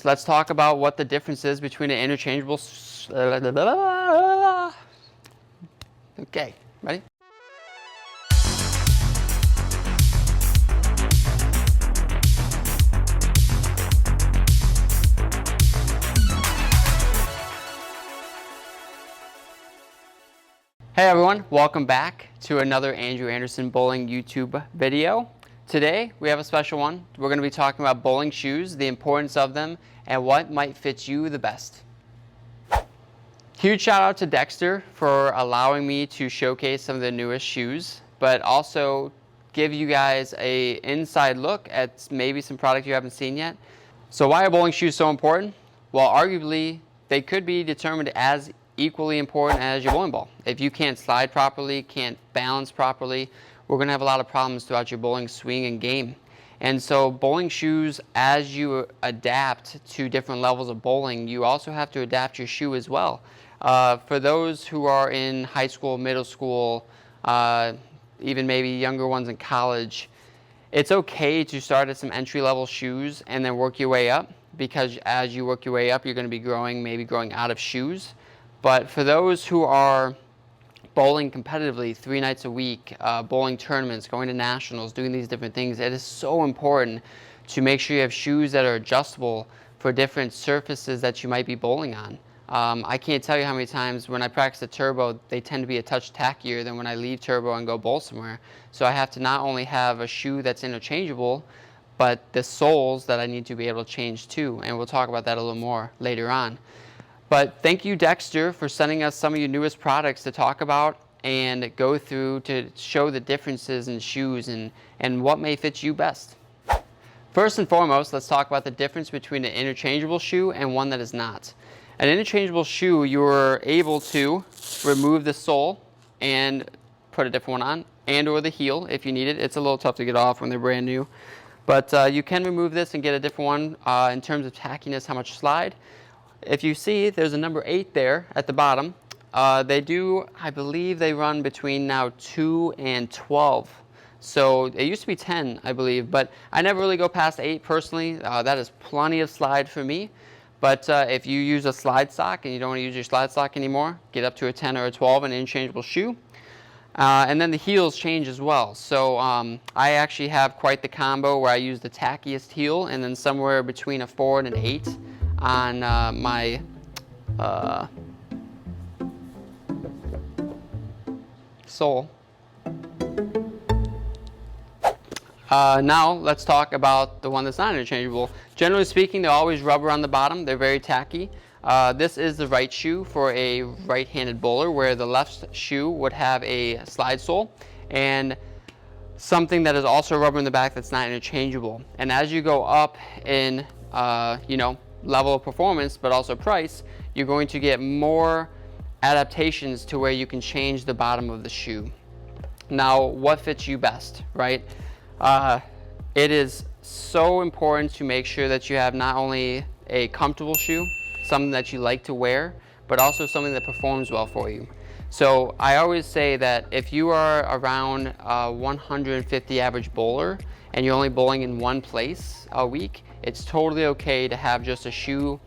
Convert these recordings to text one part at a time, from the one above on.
Let's talk about what the difference is between an interchangeable. Okay, ready? Hey everyone, welcome back to another Andrew Anderson Bowling YouTube video. Today we have a special one. We're going to be talking about bowling shoes, the importance of them, and what might fit you the best. Huge shout out to Dexter for allowing me to showcase some of the newest shoes, but also give you guys a inside look at maybe some product you haven't seen yet. So why are bowling shoes so important? Well, arguably they could be determined as equally important as your bowling ball. If you can't slide properly, can't balance properly, we're going to have a lot of problems throughout your bowling swing and game. And so bowling shoes, as you adapt to different levels of bowling, you also have to adapt your shoe as well. For those who are in high school, middle school, even maybe younger ones in college, it's okay to start at some entry-level shoes and then work your way up, because as you work your way up, you're going to be maybe growing out of shoes. But for those who are bowling competitively 3 nights a week, bowling tournaments, going to nationals, doing these different things, it is so important to make sure you have shoes that are adjustable for different surfaces that you might be bowling on. I can't tell you how many times when I practice a turbo, they tend to be a touch tackier than when I leave turbo and go bowl somewhere. So I have to not only have a shoe that's interchangeable, but the soles that I need to be able to change too. And we'll talk about that a little more later on. But thank you, Dexter, for sending us some of your newest products to talk about and go through to show the differences in shoes and what may fit you best. First and foremost, let's talk about the difference between an interchangeable shoe and one that is not. An interchangeable shoe, you're able to remove the sole and put a different one on, and or the heel if you need it. It's a little tough to get off when they're brand new. But you can remove this and get a different one in terms of tackiness, how much slide. If you see, there's a number 8 there at the bottom. They do, I believe they run between now 2 and 12. So it used to be 10, I believe, but I never really go past 8 personally. That is plenty of slide for me. But if you use a slide sock and you don't want to use your slide sock anymore, get up to a 10 or a 12, an interchangeable shoe. And then the heels change as well. So I actually have quite the combo where I use the tackiest heel and then somewhere between a 4 and an 8 on my sole. Now let's talk about the one that's not interchangeable. Generally speaking, they're always rubber on the bottom. They're very tacky. This is the right shoe for a right-handed bowler, where the left shoe would have a slide sole and something that is also rubber in the back that's not interchangeable. And as you go up in level of performance, but also price, you're going to get more adaptations to where you can change the bottom of the shoe. Now, what fits you best, right? It is so important to make sure that you have not only a comfortable shoe, something that you like to wear, but also something that performs well for you. So I always say that if you are around 150 average bowler and you're only bowling in one place a week, it's totally okay to have just a shoe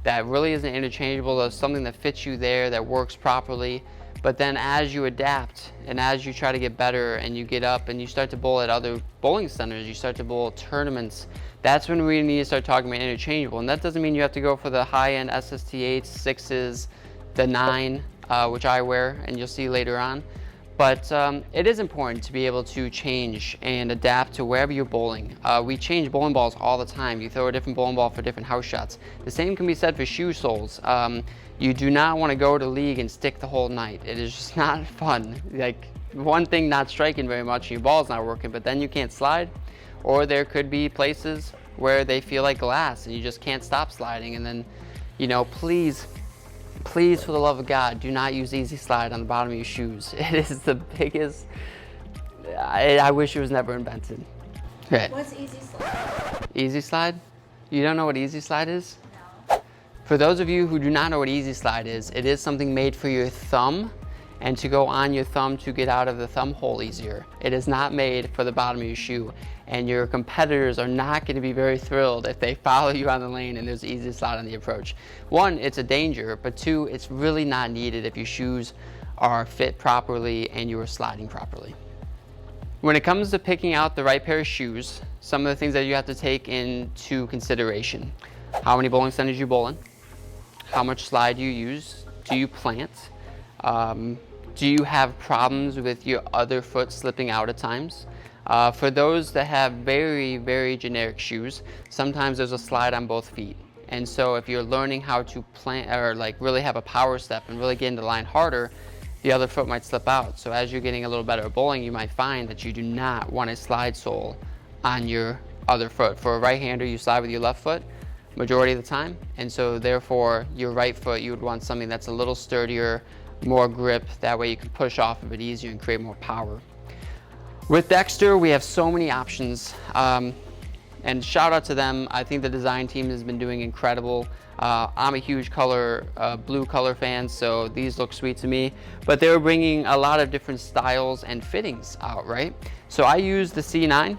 that really isn't interchangeable, that's something that fits you there, that works properly. But then as you adapt and as you try to get better and you get up and you start to bowl at other bowling centers, you start to bowl tournaments, that's when we need to start talking about interchangeable. And that doesn't mean you have to go for the high-end SST8s, 6s, the 9, which I wear, and you'll see later on. But it is important to be able to change and adapt to wherever you're bowling. We change bowling balls all the time. You throw a different bowling ball for different house shots. The same can be said for shoe soles. You do not want to go to league and stick the whole night. It is just not fun. Like, one thing not striking very much, your ball's not working, but then you can't slide. Or there could be places where they feel like glass and you just can't stop sliding. And then, please, for the love of God, do not use Easy Slide on the bottom of your shoes. It is the biggest, I wish it was never invented. Okay. What's Easy Slide? Easy Slide? You don't know what Easy Slide is? No. For those of you who do not know what Easy Slide is, it is something made for your thumb and to go on your thumb to get out of the thumb hole easier. It is not made for the bottom of your shoe, and your competitors are not going to be very thrilled if they follow you on the lane and there's an easy slide on the approach. One, it's a danger, but two, it's really not needed if your shoes are fit properly and you are sliding properly. When it comes to picking out the right pair of shoes, some of the things that you have to take into consideration: how many bowling centers you bowl in, how much slide you use, do you plant, do you have problems with your other foot slipping out at times? For those that have very, very generic shoes, sometimes there's a slide on both feet. And so if you're learning how to plant or like really have a power step and really get into the line harder, the other foot might slip out. So as you're getting a little better at bowling, you might find that you do not want a slide sole on your other foot. For a right-hander, you slide with your left foot majority of the time, and so therefore your right foot, you would want something that's a little sturdier, more grip. That way you can push off of it easier and create more power. With Dexter, we have so many options, and shout out to them. I think the design team has been doing incredible. I'm a huge blue color fan, so these look sweet to me. But they were bringing a lot of different styles and fittings out, right? So I use the C9,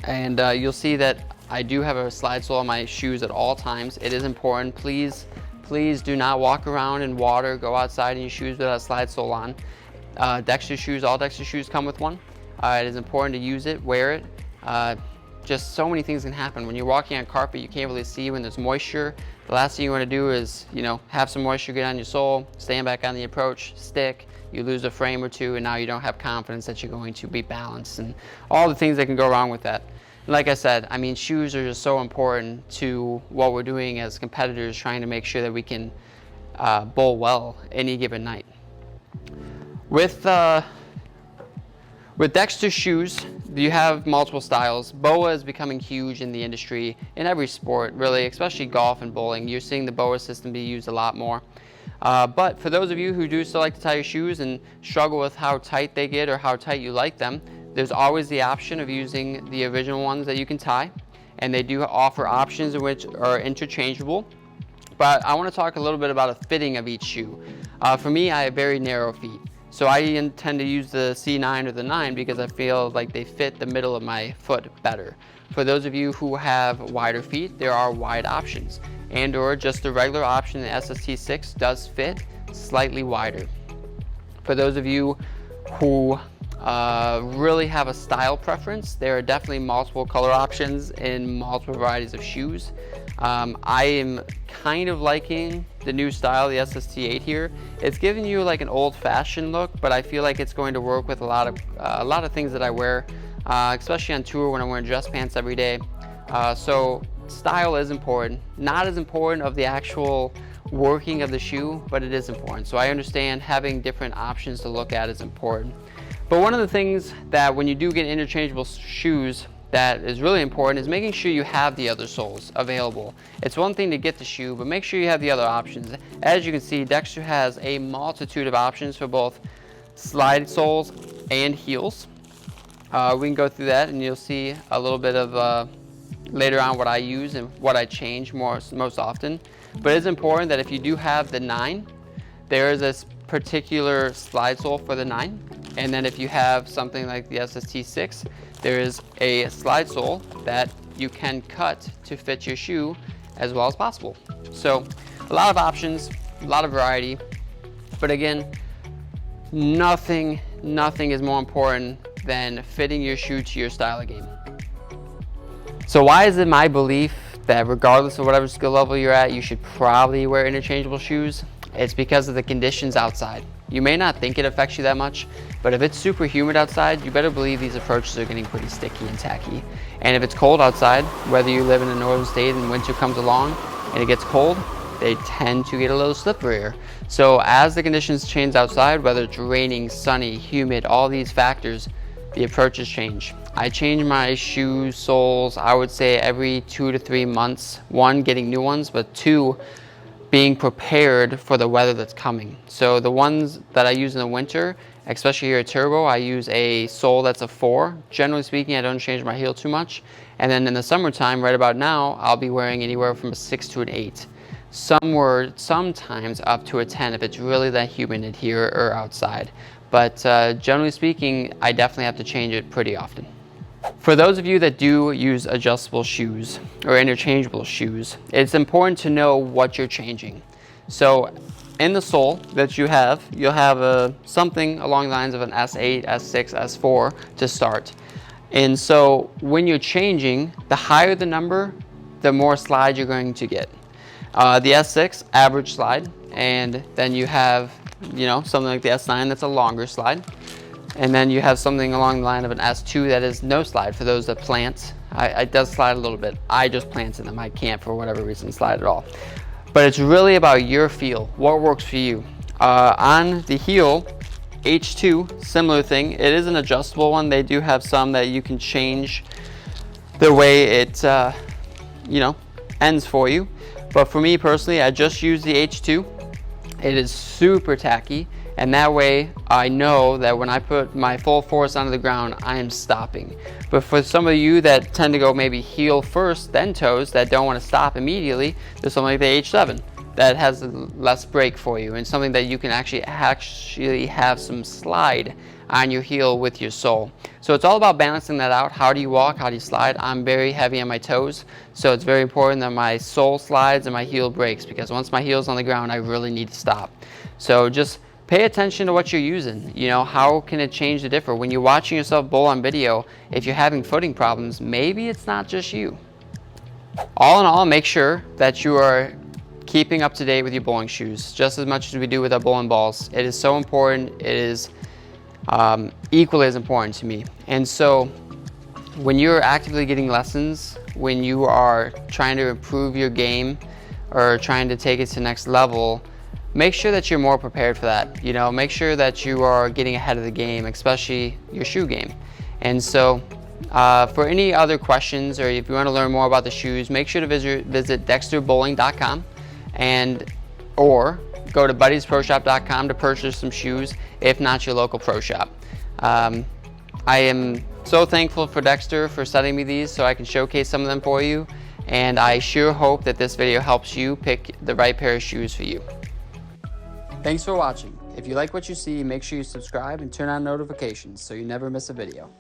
and you'll see that I do have a slide sole on my shoes at all times. It is important. Please do not walk around in water, go outside in your shoes without a slide sole on. Dexter shoes, all Dexter shoes come with one. It is important to use it, wear it. Just so many things can happen. When you're walking on carpet, you can't really see when there's moisture. The last thing you want to do is, have some moisture get on your sole, stand back on the approach, stick, you lose a frame or two, and now you don't have confidence that you're going to be balanced, and all the things that can go wrong with that. Like I said, I mean, shoes are just so important to what we're doing as competitors, trying to make sure that we can bowl well any given night. With Dexter shoes, you have multiple styles. BOA is becoming huge in the industry, in every sport, really, especially golf and bowling. You're seeing the BOA system be used a lot more. But for those of you who do still like to tie your shoes and struggle with how tight they get or how tight you like them, there's always the option of using the original ones that you can tie. And they do offer options which are interchangeable. But I want to talk a little bit about a fitting of each shoe. For me, I have very narrow feet. So I intend to use the C9 or the 9 because I feel like they fit the middle of my foot better. For those of you who have wider feet, there are wide options, and or just the regular option, the SST6 does fit slightly wider. For those of you who really have a style preference, there are definitely multiple color options in multiple varieties of shoes. I am kind of liking the new style, the SST8 here. It's giving you like an old-fashioned look, but I feel like it's going to work with a lot of things that I wear, especially on tour when I'm wearing dress pants every day. So style is important. Not as important of the actual working of the shoe, but it is important. So I understand having different options to look at is important. But one of the things that when you do get interchangeable shoes that is really important is making sure you have the other soles available. It's one thing to get the shoe, but make sure you have the other options. As you can see, Dexter has a multitude of options for both slide soles and heels. We can go through that and you'll see a little bit of later on what I use and what I change most often. But it's important that if you do have the 9, there is this particular slide sole for the 9. And then if you have something like the SST6, there is a slide sole that you can cut to fit your shoe as well as possible. So a lot of options, a lot of variety, but again, nothing is more important than fitting your shoe to your style of game. So why is it my belief that regardless of whatever skill level you're at, you should probably wear interchangeable shoes? It's because of the conditions outside. You may not think it affects you that much, but if it's super humid outside, you better believe these approaches are getting pretty sticky and tacky. And if it's cold outside, whether you live in a northern state and winter comes along and it gets cold, they tend to get a little slipperier. So as the conditions change outside, whether it's raining, sunny, humid, all these factors, the approaches change. I change my shoe soles, I would say every 2 to 3 months. 1, getting new ones, but 2, being prepared for the weather that's coming. So the ones that I use in the winter, especially here at Turbo, I use a sole that's a 4. Generally speaking, I don't change my heel too much. And then in the summertime, right about now, I'll be wearing anywhere from a 6 to an 8. sometimes up to a 10 if it's really that humid in here or outside. But generally speaking, I definitely have to change it pretty often. For those of you that do use adjustable shoes or interchangeable shoes, it's important to know what you're changing. So in the sole that you have, you'll have something along the lines of an S8, S6, S4 to start. And so when you're changing, the higher the number, the more slide you're going to get. The S6, average slide, and then you have, something like the S9 that's a longer slide. And then you have something along the line of an S2 that is no slide for those that plant. It does slide a little bit. I just planted them. I can't, for whatever reason, slide at all. But it's really about your feel, what works for you. On the heel, H2, similar thing. It is an adjustable one. They do have some that you can change the way it, ends for you. But for me personally, I just use the H2. It is super tacky. And that way I know that when I put my full force onto the ground, I am stopping. But for some of you that tend to go maybe heel first, then toes, that don't want to stop immediately, there's something like the H7 that has less break for you, and something that you can actually have some slide on your heel with your sole. So it's all about balancing that out. How do you walk? How do you slide? I'm very heavy on my toes, so it's very important that my sole slides and my heel breaks, because once my heel's on the ground, I really need to stop. So just pay attention to what you're using. How can it change the differ? When you're watching yourself bowl on video, if you're having footing problems, maybe it's not just you. All in all, make sure that you are keeping up to date with your bowling shoes, just as much as we do with our bowling balls. It is so important. It is equally as important to me. And so when you're actively getting lessons, when you are trying to improve your game or trying to take it to the next level, make sure that you're more prepared for that. Make sure that you are getting ahead of the game, especially your shoe game. And so for any other questions, or if you want to learn more about the shoes, make sure to visit dexterbowling.com or go to buddiesproshop.com to purchase some shoes, if not your local pro shop. I am so thankful for Dexter for sending me these so I can showcase some of them for you, and I sure hope that this video helps you pick the right pair of shoes for you. Thanks for watching. If you like what you see, make sure you subscribe and turn on notifications so you never miss a video.